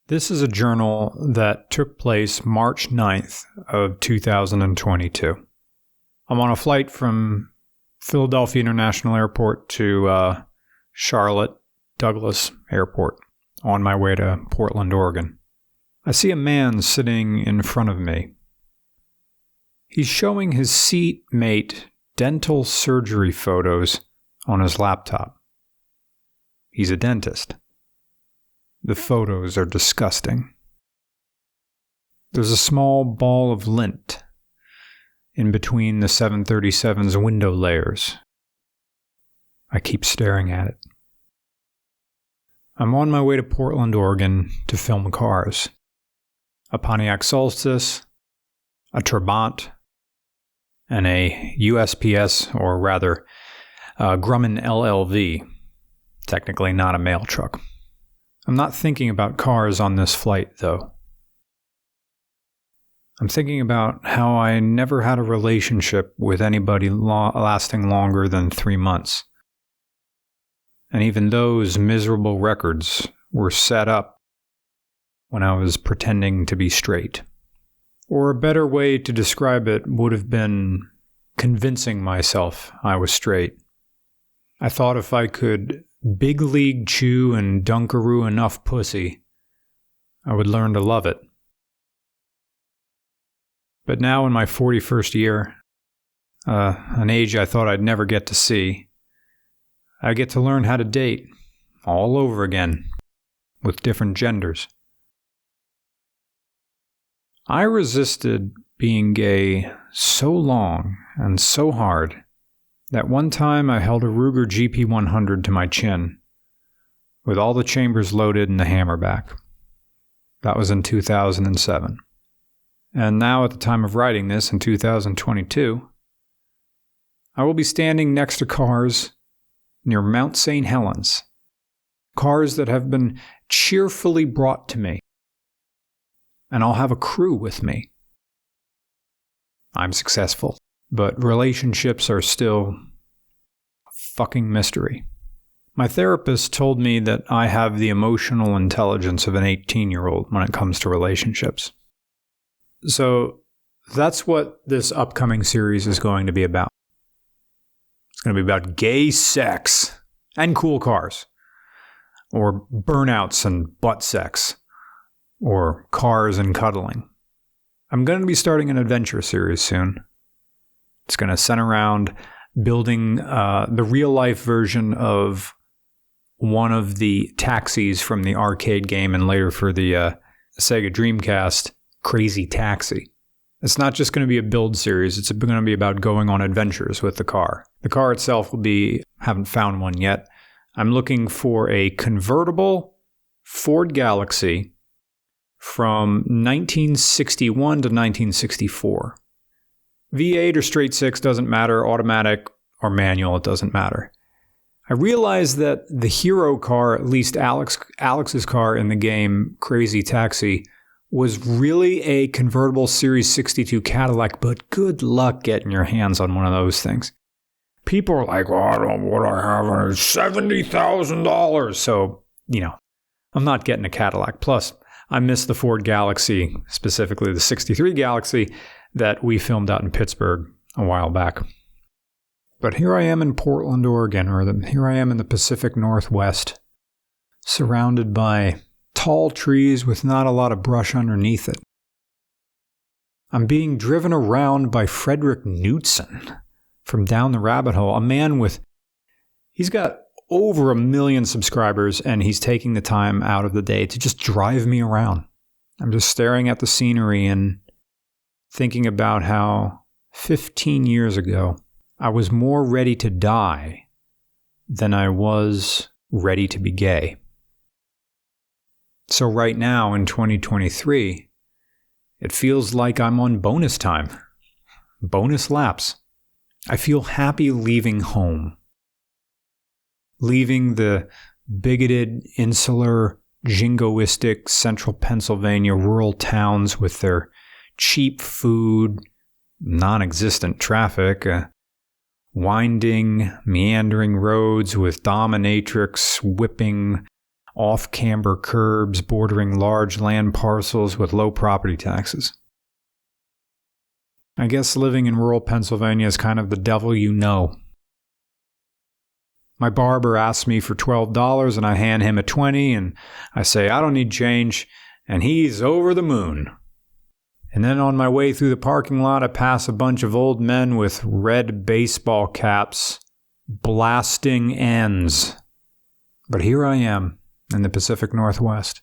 This is a journal that took place March 9th of 2022. I'm on a flight from Philadelphia International Airport to Charlotte Douglas Airport on my way to Portland, Oregon. I see a man sitting in front of me. He's showing his seatmate dental surgery photos on his laptop. He's a dentist. The photos are disgusting. There's a small ball of lint in between the 737's window layers. I keep staring at it. I'm on my way to Portland, Oregon to film cars. A Pontiac Solstice, a Trabant, and a USPS, or rather, Grumman LLV. Technically not a mail truck. I'm not thinking about cars on this flight, though. I'm thinking about how I never had a relationship with anybody lasting longer than 3 months. And even those miserable records were set up when I was pretending to be straight. Or a better way to describe it would have been convincing myself I was straight. I thought if I could big league chew and dunkaroo enough pussy, I would learn to love it. But now in my 41st year, an age I thought I'd never get to see, I get to learn how to date all over again with different genders. I resisted being gay so long and so hard that one time I held a Ruger GP100 to my chin, with all the chambers loaded and the hammer back. That was in 2007. And now at the time of writing this, in 2022, I will be standing next to cars near Mount St. Helens. Cars that have been cheerfully brought to me. And I'll have a crew with me. I'm successful. But relationships are still a fucking mystery. My therapist told me that I have the emotional intelligence of an 18-year-old when it comes to relationships. So that's what this upcoming series is going to be about. It's going to be about gay sex and cool cars. Or burnouts and butt sex. Or cars and cuddling. I'm going to be starting an adventure series soon. It's going to center around building the real-life version of one of the taxis from the arcade game and later for the Sega Dreamcast, Crazy Taxi. It's not just going to be a build series. It's going to be about going on adventures with the car. The car itself will be, haven't found one yet. I'm looking for a convertible Ford Galaxy from 1961 to 1964. V8 or straight six doesn't matter, automatic or manual, it doesn't matter. I realized that the hero car, at least Alex's car in the game Crazy Taxi, was really a convertible Series 62 Cadillac, but good luck getting your hands on one of those things. People are like, well, I don't know what I have, $70,000. So, I'm not getting a Cadillac. Plus, I miss the Ford Galaxy, specifically the 63 Galaxy, that we filmed out in Pittsburgh a while back. But here I am in Portland, Oregon, here I am in the Pacific Northwest, surrounded by tall trees with not a lot of brush underneath it. I'm being driven around by Frederick Knutson from Down the Rabbit Hole, a man he's got over 1 million subscribers, and he's taking the time out of the day to just drive me around. I'm just staring at the scenery and thinking about how 15 years ago, I was more ready to die than I was ready to be gay. So right now in 2023, it feels like I'm on bonus time. Bonus laps. I feel happy leaving home. Leaving the bigoted, insular, jingoistic central Pennsylvania rural towns with their cheap food, non-existent traffic, winding, meandering roads with dominatrix whipping off-camber curbs bordering large land parcels with low property taxes. I guess living in rural Pennsylvania is kind of the devil you know. My barber asks me for $12 and I hand him a $20 and I say, I don't need change, and he's over the moon. And then on my way through the parking lot, I pass a bunch of old men with red baseball caps blasting ends. But here I am in the Pacific Northwest.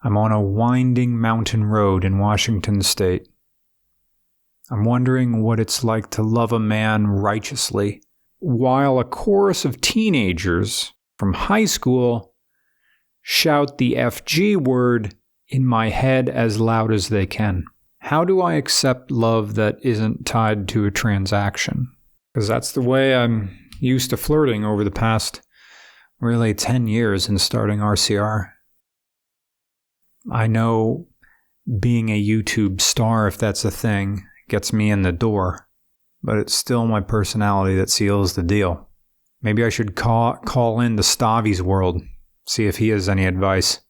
I'm on a winding mountain road in Washington State. I'm wondering what it's like to love a man righteously, while a chorus of teenagers from high school shout the FG word in my head as loud as they can. How do I accept love that isn't tied to a transaction? Because that's the way I'm used to flirting over the past, really 10 years in starting RCR. I know being a YouTube star, if that's a thing, gets me in the door, but it's still my personality that seals the deal. Maybe I should call in to Stavi's world, see if he has any advice.